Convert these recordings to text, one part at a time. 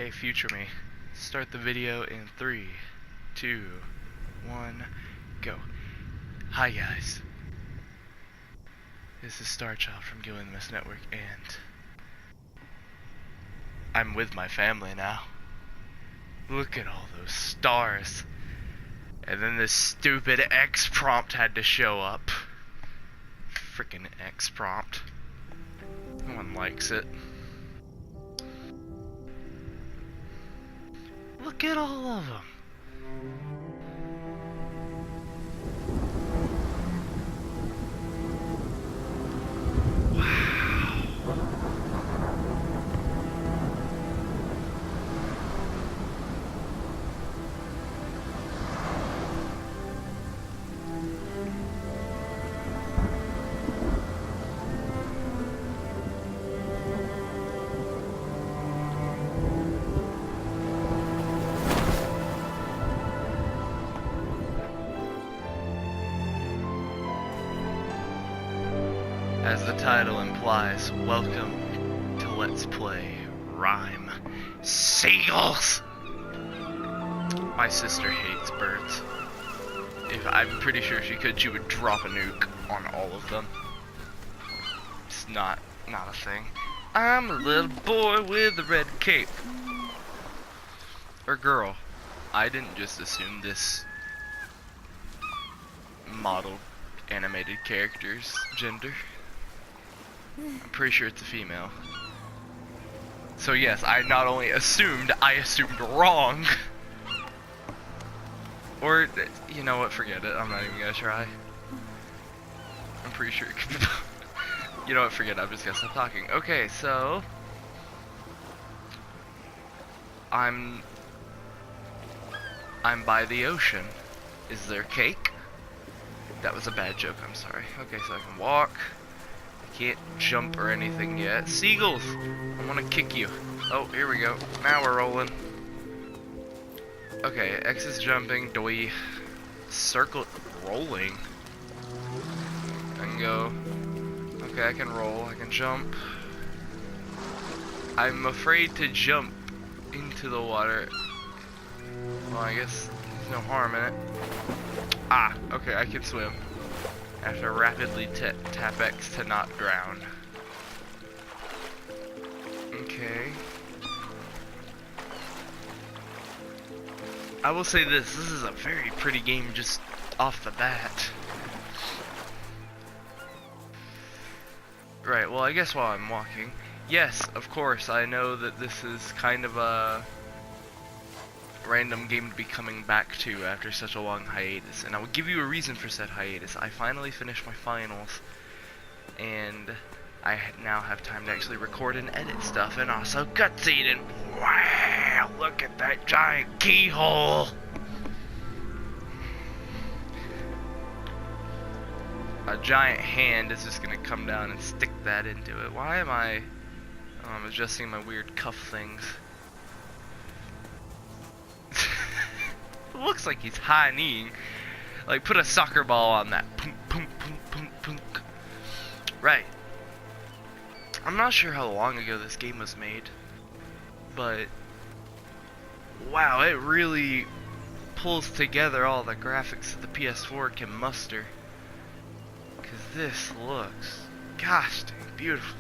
Okay, future me. Start the video in 3, 2, 1, go. Hi guys. This is Starchild from Gillian Miss Network, and I'm with my family now. Look at all those stars. And then this stupid X prompt had to show up. Frickin' X prompt. No one likes it. Look at all of them. As the title implies, welcome to Let's Play RiME. Seagulls! My sister hates birds. I'm pretty sure she would drop a nuke on all of them. It's not a thing. I'm a little boy with a red cape. Or girl. I didn't just assume this model animated character's gender. I'm pretty sure it's a female. So yes, I not only assumed, I assumed wrong. Or, you know what, forget it, I'm not even gonna try. I'm pretty sure it could be. You know what, forget it, I'm just gonna stop talking. Okay, so I'm by the ocean. Is there cake? That was a bad joke, I'm sorry. Okay, so I can walk. Can't jump or anything yet. Seagulls! I want to kick you. Oh, here we go. Now we're rolling. Okay, X is jumping. Doi. Circle. Rolling. I can go. Okay, I can roll. I can jump. I'm afraid to jump into the water. Well, I guess there's no harm in it. Ah, okay, I can swim. I have to rapidly tap X to not drown. Okay. I will say this is a very pretty game just off the bat. Right, well I guess while I'm walking, yes, of course, I know that this is kind of a random game to be coming back to after such a long hiatus, and I will give you a reason for said hiatus. I finally finished my finals, and I now have time to actually record and edit stuff, and also cutscene, and wow, look at that giant keyhole! A giant hand is just gonna come down and stick that into it. Why am I... Oh, I'm adjusting my weird cuff things. Looks like he's high-kneeing. Like, put a soccer ball on that. Punk, punk, punk, punk, punk. Right. I'm not sure how long ago this game was made, but wow, it really pulls together all the graphics that the PS4 can muster. Because this looks, gosh dang, beautiful.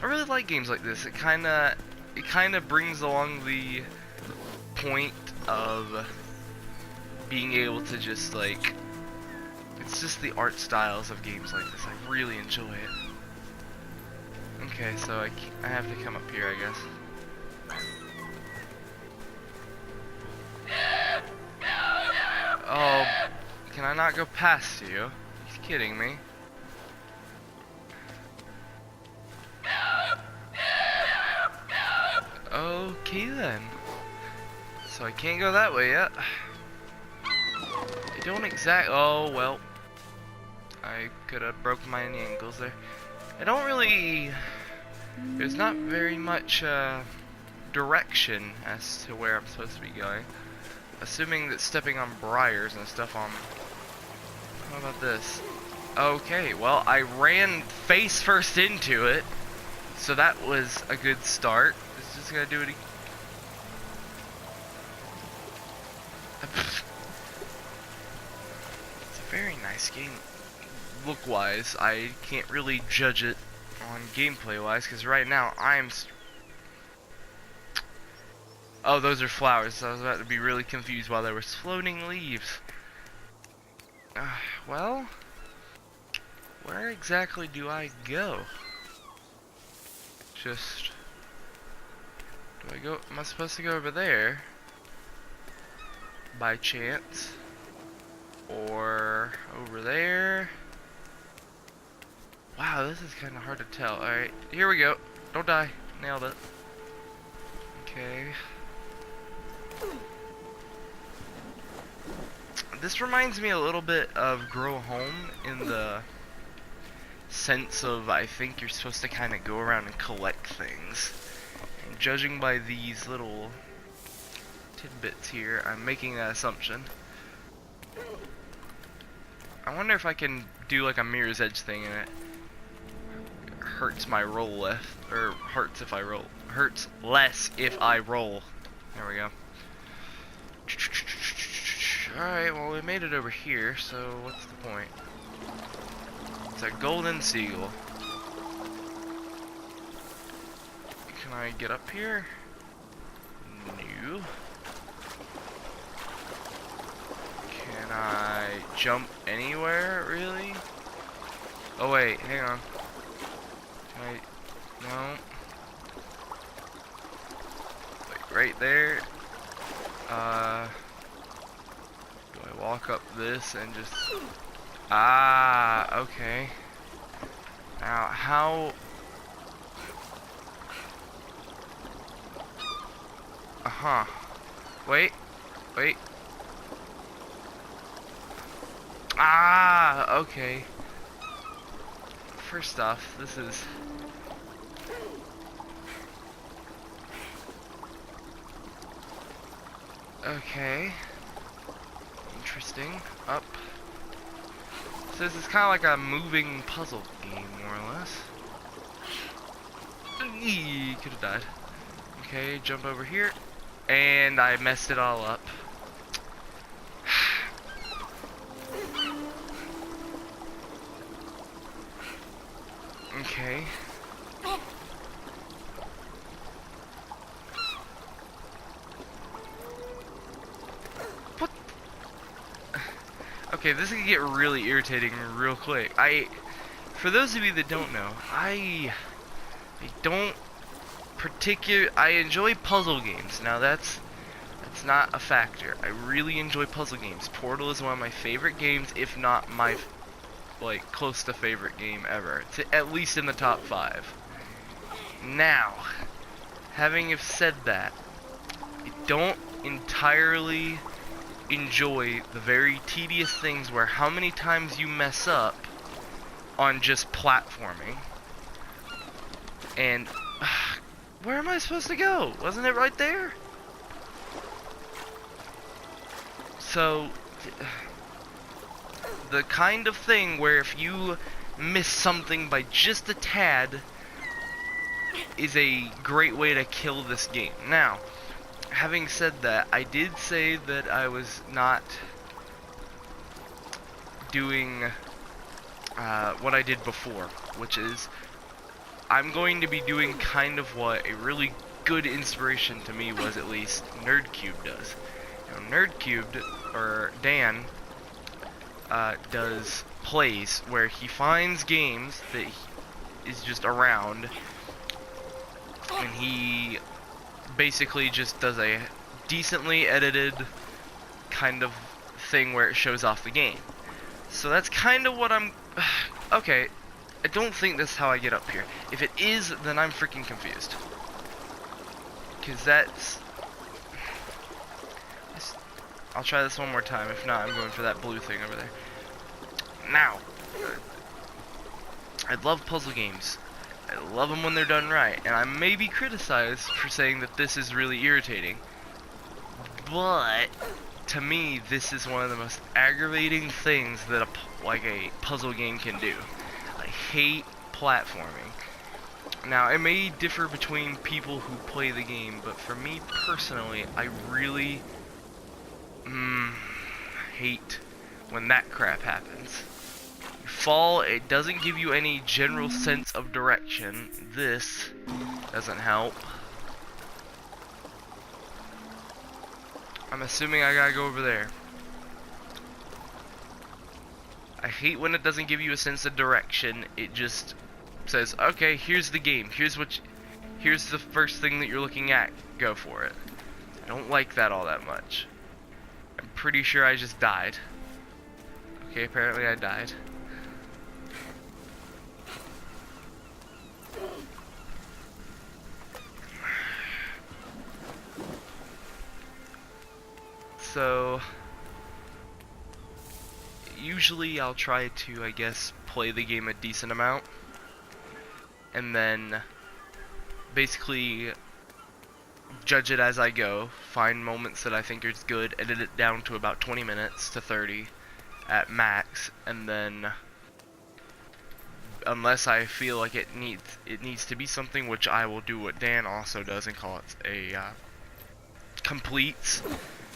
I really like games like this. It kind of brings along the point of being able to just like, it's just the art styles of games like this. I really enjoy it. Okay, so I have to come up here, I guess. Oh, can I not go past you? He's kidding me. Okay then. So I can't go that way yet. I don't oh well. I could have broken my knee ankles there. I don't really... There's not very much direction as to where I'm supposed to be going. Assuming that stepping on briars and stuff on... How about this? Okay, well I ran face first into it. So that was a good start. Let's just just gotta do it again. It's a very nice game. Look-wise, I can't really judge it on gameplay-wise, because right now I'm... Oh, those are flowers. I was about to be really confused while there was floating leaves. Well, where exactly do I go? Just... Do I go... Am I supposed to go over there? By chance? Or over there? Wow, this is kind of hard to tell. Alright, here we go. Don't die. Nailed it. Okay. This reminds me a little bit of Grow Home in the sense of I think you're supposed to kind of go around and collect things. And judging by these little tidbits here, I'm making that assumption. I wonder if I can do like a mirror's edge thing and it hurts my roll less, or hurts if I roll. Hurts less if I roll. There we go. Alright, well we made it over here, so what's the point? It's a golden seagull. Can I get up here? No. Can I jump anywhere, really? Oh wait, hang on. Can I... No. Wait, right there. Do I walk up this and just... Ah, okay. Now, how... Uh-huh. Wait. Wait. Ah, okay. First off, this is... Okay. Interesting. Up. So this is kind of like a moving puzzle game, more or less. Could have died. Okay, jump over here. And I messed it all up. Okay. What? Okay, this can get really irritating real quick. For those of you that don't know, I don't I enjoy puzzle games. Now that's not a factor. I really enjoy puzzle games. Portal is one of my favorite games, if not my like close to favorite game ever. It's at least in the top 5. Now, having said that, I don't entirely enjoy the very tedious things where how many times you mess up on just platforming. And where am I supposed to go? Wasn't it right there? So the kind of thing where if you miss something by just a tad is a great way to kill this game. Now, having said that, I did say that I was not doing what I did before, which is I'm going to be doing kind of what a really good inspiration to me was, at least, NerdCube does. Now, NerdCube, or Dan, does plays where he finds games that is just around, and he basically just does a decently edited kind of thing where it shows off the game. So that's kind of what I'm... Okay, I don't think that's how I get up here. If it is, then I'm freaking confused. Because that's... I'll try this one more time. If not, I'm going for that blue thing over there. Now, I love puzzle games. I love them when they're done right. And I may be criticized for saying that this is really irritating. But, to me, this is one of the most aggravating things that a puzzle game can do. I hate platforming. Now, it may differ between people who play the game, but for me personally, I really hate when that crap happens. You fall, it doesn't give you any general sense of direction. This doesn't help. I'm assuming I gotta go over there. I hate when it doesn't give you a sense of direction. It just says, okay, here's the game. Here's the first thing that you're looking at. Go for it. I don't like that all that much. I'm pretty sure I just died. Okay, apparently I died. So usually I'll try to, I guess, play the game a decent amount and then basically judge it as I go, find moments that I think are good, edit it down to about 20 minutes to 30 at max, and then unless I feel like it needs to be something, which I will do what Dan also does and call it a completes,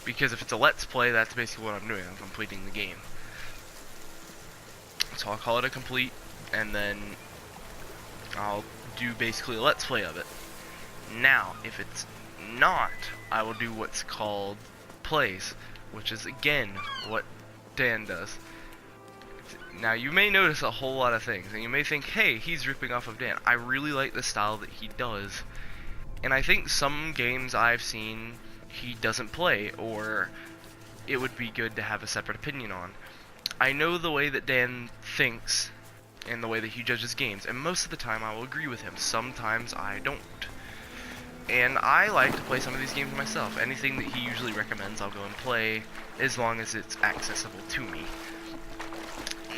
because if it's a let's play, that's basically what I'm doing. I'm completing the game. So I'll call it a complete, and then I'll do basically a let's play of it. Now, if it's not, I will do what's called plays, which is again what Dan does. Now, you may notice a whole lot of things, and you may think, hey, he's ripping off of Dan. I really like the style that he does, and I think some games I've seen he doesn't play, or it would be good to have a separate opinion on. I know the way that Dan thinks and the way that he judges games, and most of the time I will agree with him. Sometimes I don't. And I like to play some of these games myself. Anything that he usually recommends, I'll go and play, as long as it's accessible to me.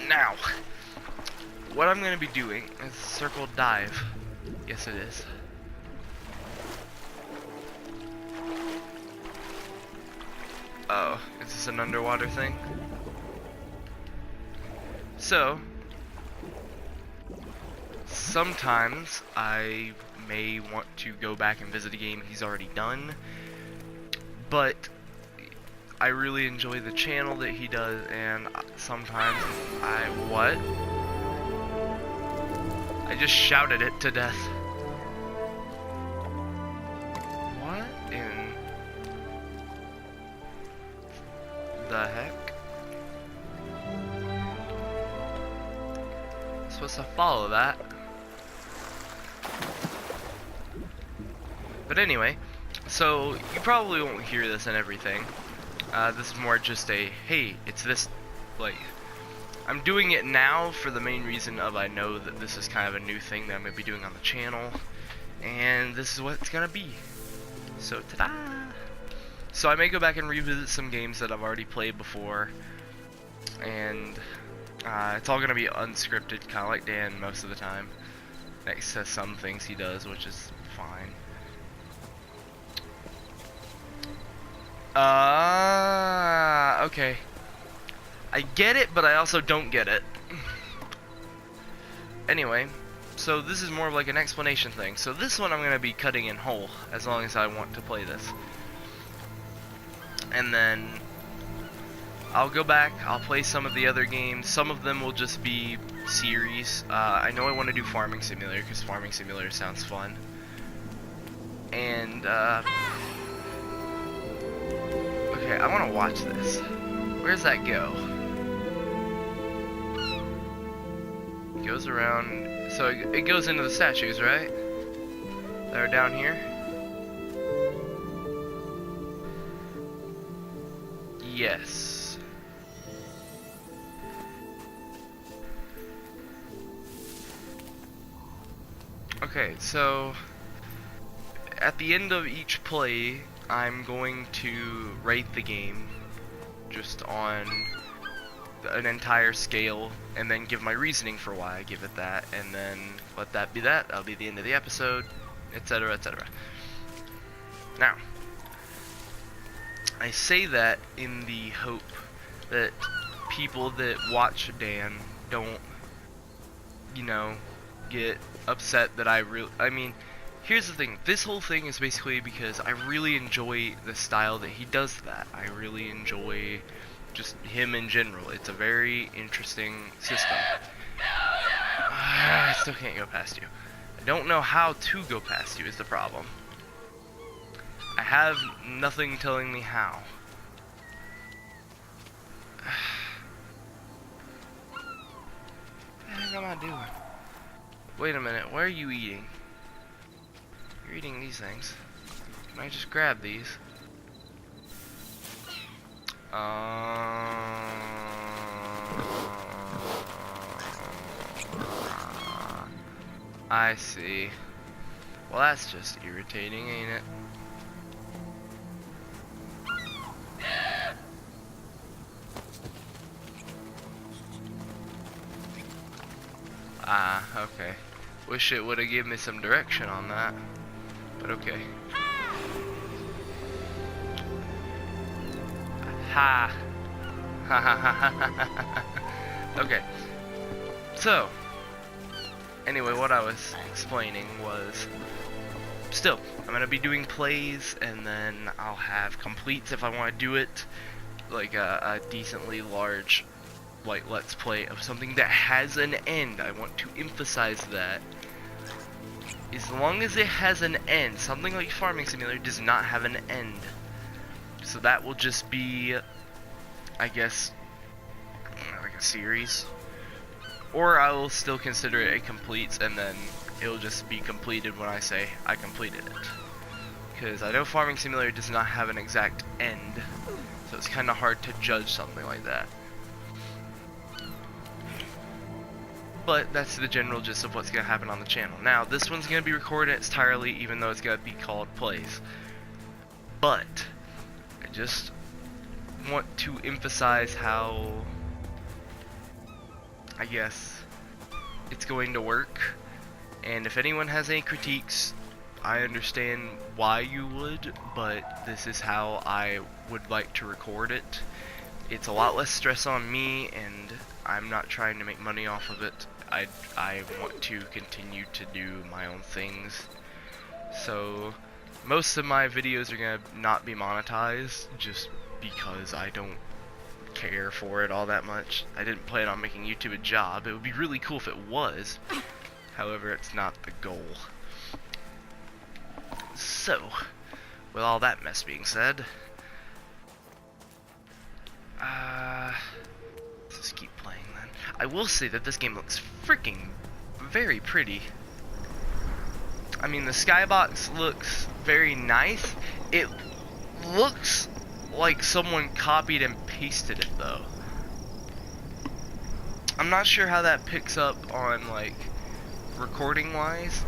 Now, what I'm going to be doing is circle dive. Yes, it is. Oh, is this an underwater thing? So, sometimes I may want to go back and visit a game he's already done, but I really enjoy the channel that he does, and sometimes what? I just shouted it to death. What in the heck? I'm supposed to follow that. But anyway, so you probably won't hear this and everything. This is more just a, hey, it's this, like, I'm doing it now for the main reason of I know that this is kind of a new thing that I'm going to be doing on the channel, and this is what it's going to be. So, ta-da! So I may go back and revisit some games that I've already played before, and it's all going to be unscripted, kind of like Dan most of the time, next to some things he does, which is fine. Okay. I get it, but I also don't get it. Anyway, so this is more of like an explanation thing. So this one I'm going to be cutting in whole, as long as I want to play this. And then I'll go back, I'll play some of the other games. Some of them will just be series. I know I want to do Farming Simulator, because Farming Simulator sounds fun. And, okay, I want to watch this. Where's that go? It goes around, so it goes into the statues, right? That are down here? Yes. Okay, so at the end of each play, I'm going to rate the game just on an entire scale, and then give my reasoning for why I give it that, and then let that be that. That'll be the end of the episode, etc., etc. Now, I say that in the hope that people that watch Dan don't, you know, get upset that I mean, here's the thing. This whole thing is basically because I really enjoy the style that he does that. I really enjoy just him in general. It's a very interesting system. I still can't go past you. I don't know how to go past you is the problem. I have nothing telling me how. What the heck am I doing? Wait a minute, what are you eating? You're eating these things. Can I just grab these? I see. Well, that's just irritating, ain't it? Ah, okay. Wish it would have given me some direction on that. But okay. Ha! Ha ha ha ha ha. Okay. So, anyway, what I was explaining was, still, I'm gonna be doing plays, and then I'll have completes if I want to do it, like a decently large, like, let's play of something that has an end. I want to emphasize that. As long as it has an end, something like Farming Simulator does not have an end. So that will just be, I guess, like a series. Or I will still consider it a complete, and then it'll just be completed when I say I completed it. Because I know Farming Simulator does not have an exact end, so it's kind of hard to judge something like that. But that's the general gist of what's going to happen on the channel. Now, this one's going to be recorded entirely, even though it's going to be called Plays. But I just want to emphasize how, I guess, it's going to work. And if anyone has any critiques, I understand why you would, but this is how I would like to record it. It's a lot less stress on me, and I'm not trying to make money off of it. I want to continue to do my own things. So most of my videos are gonna not be monetized just because I don't care for it all that much. I didn't plan on making YouTube a job. It would be really cool if it was. However, it's not the goal. So, with all that mess being said, let's just keep playing then. I will say that this game looks freaking very pretty. I mean, the skybox looks very nice. It looks like someone copied and pasted it though. I'm not sure how that picks up on, like, recording wise,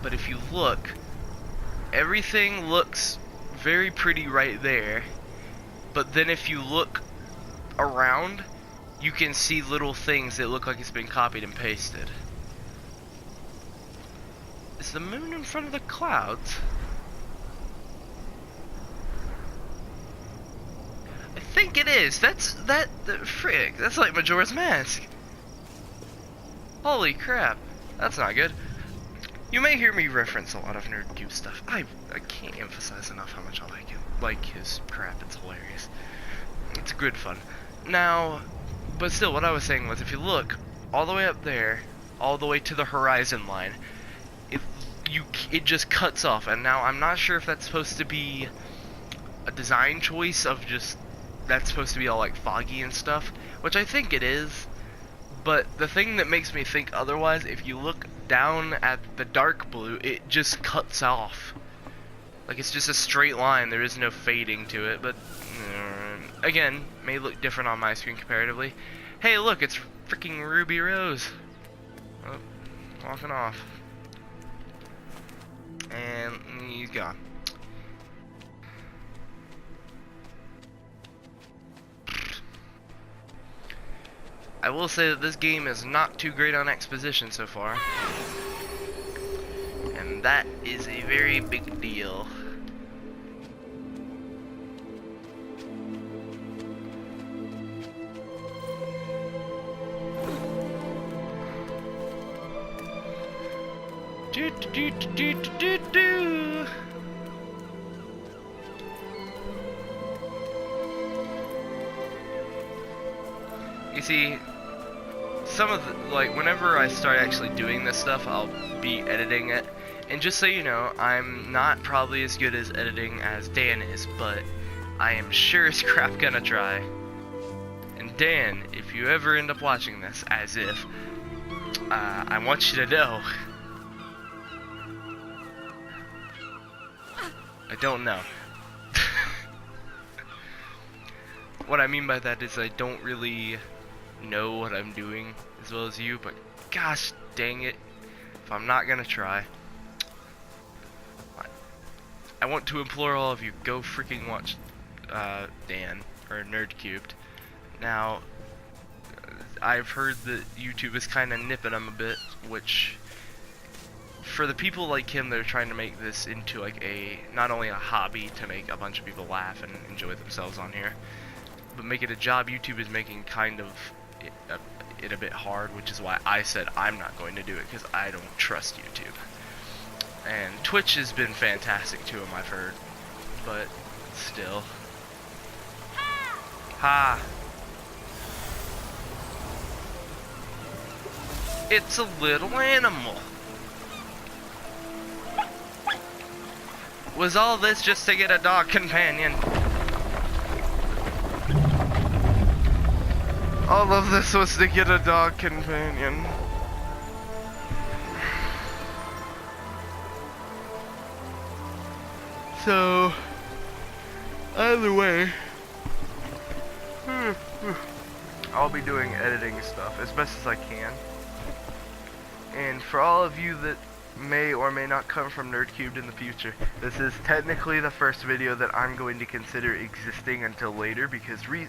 but if you look, everything looks very pretty right there. But then if you look around, you can see little things that look like it's been copied and pasted. Is the moon in front of the clouds? I think it is. The frick. That's like Majora's Mask. Holy crap. That's not good. You may hear me reference a lot of Nerd Cube stuff. I can't emphasize enough how much I like him. Like his crap. It's hilarious. It's good fun. Now, but still, what I was saying was, if you look all the way up there, all the way to the horizon line, it just cuts off. And now I'm not sure if that's supposed to be a design choice of just, that's supposed to be all like foggy and stuff, which I think it is. But the thing that makes me think otherwise, if you look down at the dark blue, it just cuts off. Like, it's just a straight line. There is no fading to it, but again, may look different on my screen comparatively. Hey, look, it's freaking Ruby Rose. Oh, walking off. And he's gone. I will say that this game is not too great on exposition so far. And that is a very big deal. You see, some of the, like, whenever I start actually doing this stuff, I'll be editing it. And just so you know, I'm not probably as good as editing as Dan is, but I am sure as crap gonna try. And Dan, if you ever end up watching this, as if, I want you to know, I don't know. What I mean by that is I don't really know what I'm doing as well as you, but gosh dang it, if I'm not gonna try, I want to implore all of you, go freaking watch Dan, or Nerdcubed. Now, I've heard that YouTube is kind of nipping him a bit, which, for the people like him that are trying to make this into like not only a hobby to make a bunch of people laugh and enjoy themselves on here, but make it a job, YouTube is making kind of it a bit hard, which is why I said I'm not going to do it, because I don't trust YouTube. And Twitch has been fantastic to him, I've heard, but still. Ha! It's a little animal. Was all this just to get a dog companion? All of this was to get a dog companion. So, either way, I'll be doing editing stuff as best as I can. And for all of you that may or may not come from Nerdcubed in the future, this is technically the first video that I'm going to consider existing until later, because the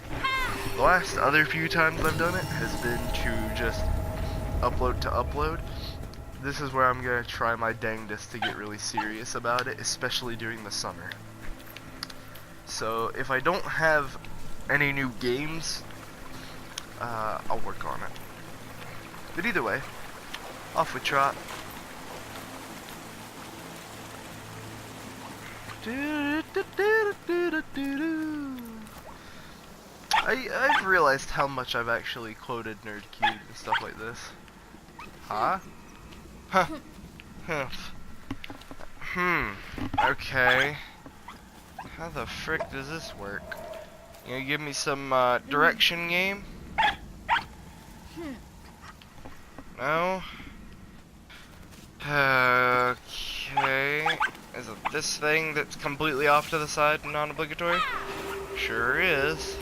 last other few times I've done it has been to just upload to upload. This is where I'm going to try my dangdest to get really serious about it, especially during the summer. So if I don't have any new games, I'll work on it. But either way, off we trot. I've realized how much I've actually quoted Nerdcubed and stuff like this. Huh? Huh. Okay. How the frick does this work? You gonna give me some direction, game? No? Okay. Is it this thing that's completely off to the side and non-obligatory? Sure is.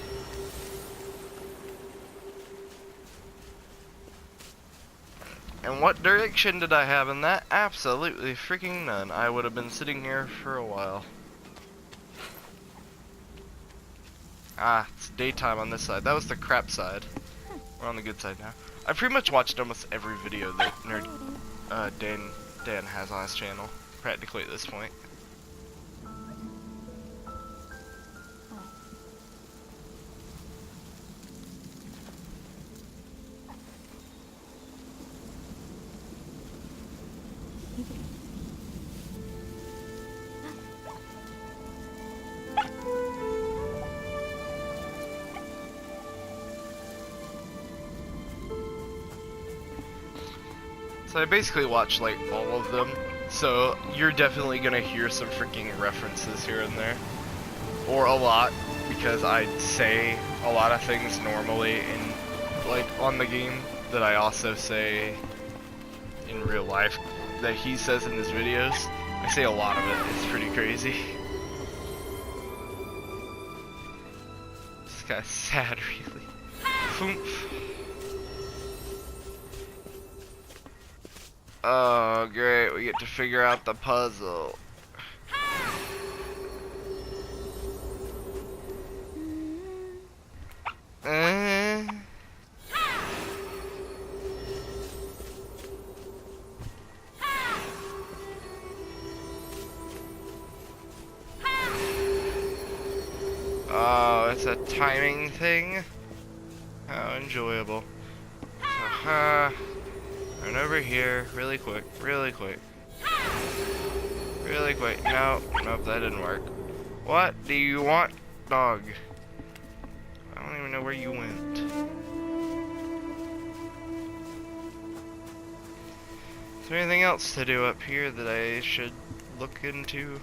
And what direction did I have in that? Absolutely freaking none. I would have been sitting here for a while. Ah, it's daytime on this side. That was the crap side. We're on the good side now. I pretty much watched almost every video that Dan has on his channel, practically at this point. So I basically watch like all of them, so you're definitely gonna hear some freaking references here and there, or a lot, because I say a lot of things normally in like on the game that I also say in real life that he says in his videos. I say a lot of it. It's pretty crazy. It's kind of sad, really. Oomph. Oh, great, we get to figure out the puzzle. Oh, it's a timing thing? How enjoyable. Haha. Run over here, really quick, really quick. Really quick. No, nope, that didn't work. What do you want, dog? I don't even know where you went. Is there anything else to do up here that I should look into?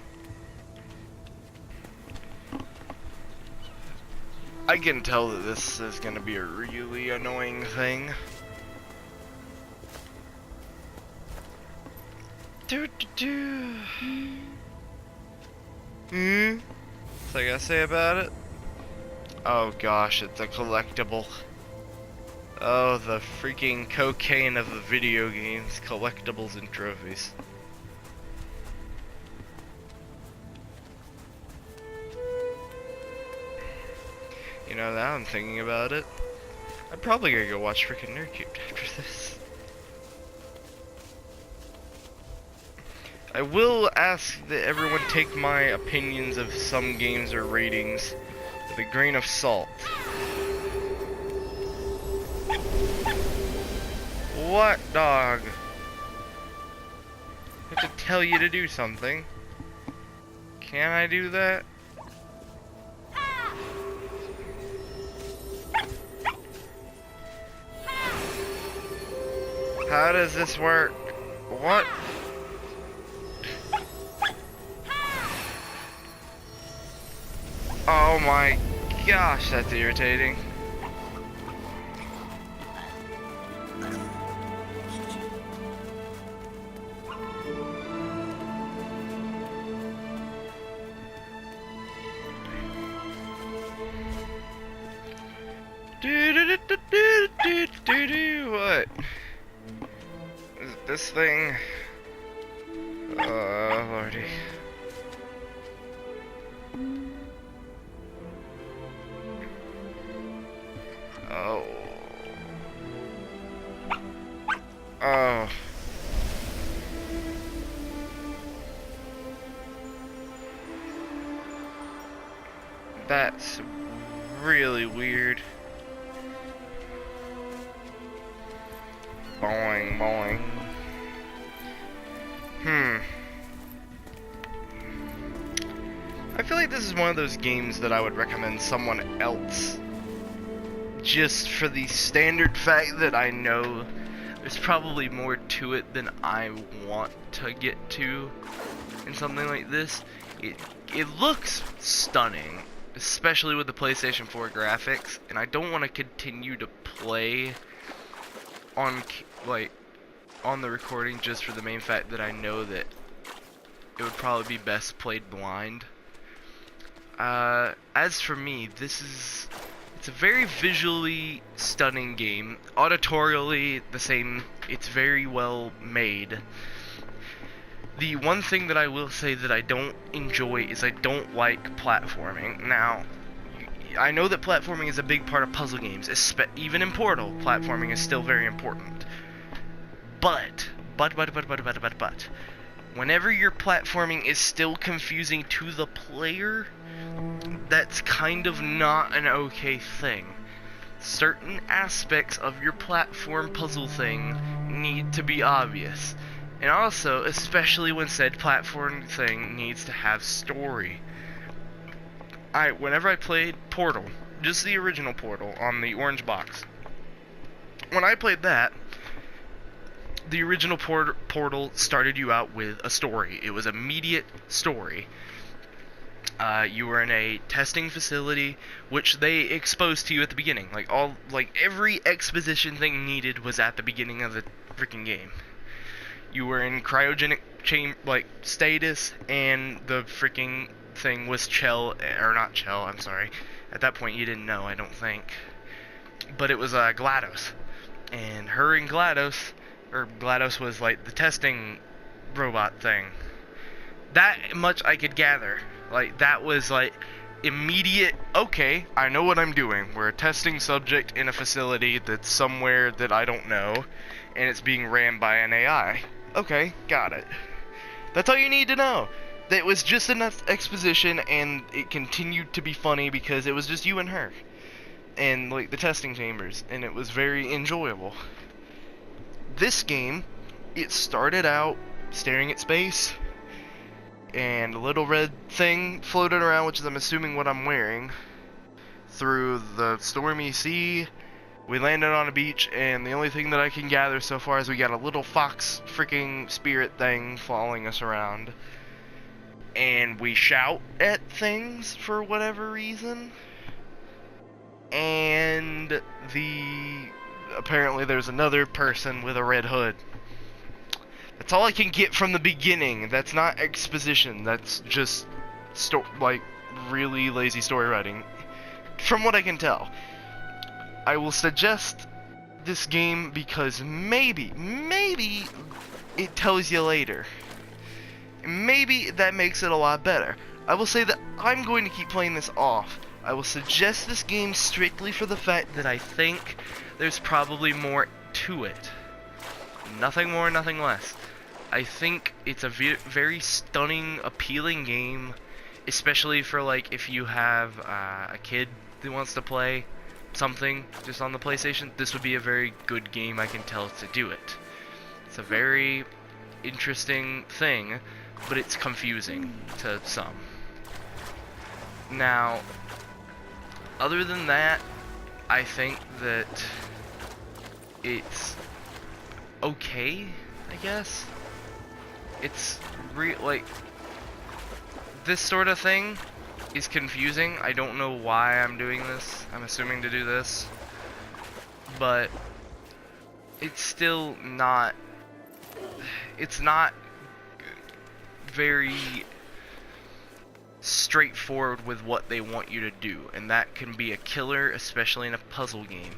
I can tell that this is gonna be a really annoying thing. What's I gotta say about it? Oh gosh, it's a collectible. Oh, the freaking cocaine of the video games, collectibles and trophies. You know, now I'm thinking about it, I'm probably gonna go watch freaking Nerdcubed after this. I will ask that everyone take my opinions of some games or ratings with a grain of salt. What, dog? I have to tell you to do something. Can I do that? How does this work? What? Oh my gosh, that's irritating. What? Is it this thing? Oh, lordy. Oh. Oh. That's really weird. Boing, boing. I feel like this is one of those games that I would recommend someone else, just for the standard fact that I know there's probably more to it than I want to get to in something like this. It looks stunning, especially with the PlayStation 4 graphics, and I don't want to continue to play on the recording just for the main fact that I know that it would probably be best played blind. As for me, it's a very visually stunning game. Auditorially, the same. It's very well made. The one thing that I will say that I don't enjoy is I don't like platforming. Now, I know that platforming is a big part of puzzle games, even in Portal, platforming is still very important. But, whenever your platforming is still confusing to the player, that's kind of not an okay thing. Certain aspects of your platform puzzle thing need to be obvious. And also, especially when said platform thing needs to have story. Whenever I played Portal, just the original Portal on the orange box, when I played that, the original Portal started you out with a story. It was immediate story. You were in a testing facility, which they exposed to you at the beginning. Every exposition thing needed was at the beginning of the freaking game. You were in cryogenic status, and the freaking thing was not Chell, I'm sorry. At that point you didn't know, I don't think. But it was GLaDOS. And her and GLaDOS was like the testing robot thing. That much I could gather. That was immediate, okay, I know what I'm doing. We're a testing subject in a facility that's somewhere that I don't know, and it's being ran by an AI. Okay, got it. That's all you need to know. That was just enough exposition, and it continued to be funny because it was just you and her. And, the testing chambers, and it was very enjoyable. This game, it started out staring at space, and a little red thing floated around, which is I'm assuming what I'm wearing, through the stormy sea. We landed on a beach, and the only thing that I can gather so far is we got a little fox freaking spirit thing following us around. And we shout at things for whatever reason. And apparently there's another person with a red hood. That's all I can get from the beginning. That's not exposition. That's just really lazy story writing, from what I can tell. I will suggest this game because maybe it tells you later. Maybe that makes it a lot better. I will say that I'm going to keep playing this off. I will suggest this game strictly for the fact that I think there's probably more to it. Nothing more, nothing less. I think it's a very stunning, appealing game, especially for like if you have a kid who wants to play something just on the PlayStation. This would be a very good game, I can tell, to do it. It's a very interesting thing, but it's confusing to some. Now, other than that, I think that it's okay, I guess. It's like this sort of thing is confusing. I don't know why I'm doing this. I'm assuming to do this, but it's still not. It's not very straightforward with what they want you to do, and that can be a killer, especially in a puzzle game.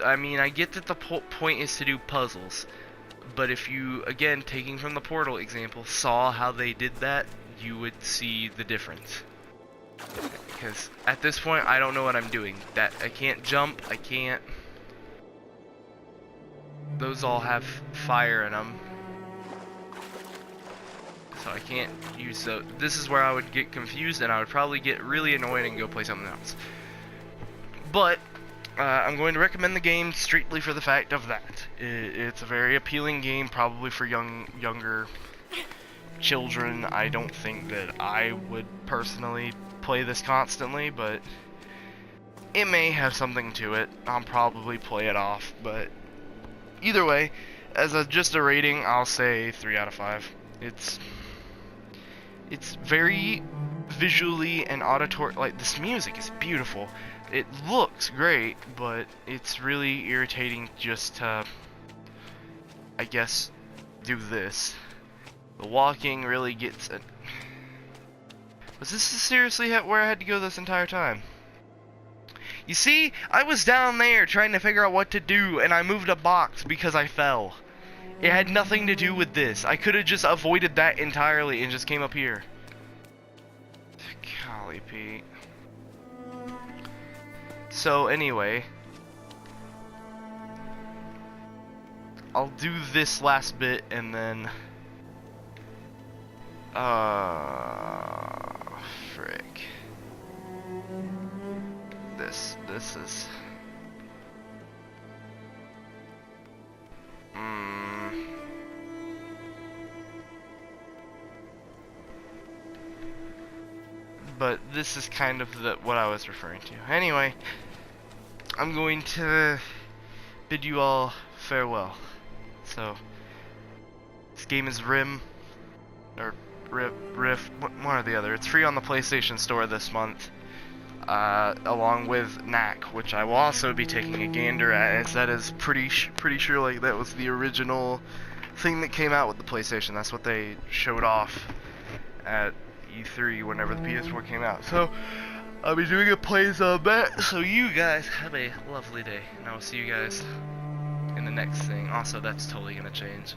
I mean, I get that the point is to do puzzles, but if you, again, taking from the Portal example, saw how they did that, you would see the difference. Because at this point, I don't know what I'm doing. That I can't jump, I can't. Those all have fire in them, so I can't use those. This is where I would get confused, and I would probably get really annoyed and go play something else. But I'm going to recommend the game strictly for the fact of that. It's a very appealing game, probably for younger children. I don't think that I would personally play this constantly, but it may have something to it. I'll probably play it off, but either way, as just a rating, I'll say 3 out of 5. It's very visually and auditory. Like, this music is beautiful. It looks great, but it's really irritating just to, I guess, do this. The walking really gets it. Was this seriously where I had to go this entire time? You see, I was down there trying to figure out what to do, and I moved a box because I fell. It had nothing to do with this. I could have just avoided that entirely and just came up here. Golly, Pete. So anyway, I'll do this last bit and then frick. This is but this is kind of what I was referring to. Anyway, I'm going to bid you all farewell. So, this game is RiME, or Rift, one or the other. It's free on the PlayStation Store this month, along with Knack, which I will also be taking a gander at, as that is pretty sure like that was the original thing that came out with the PlayStation. That's what they showed off at E3 whenever the PS4 came out. So I'll be doing a plays on that. So you guys have a lovely day, and I will see you guys in the next thing. Also, that's totally gonna change.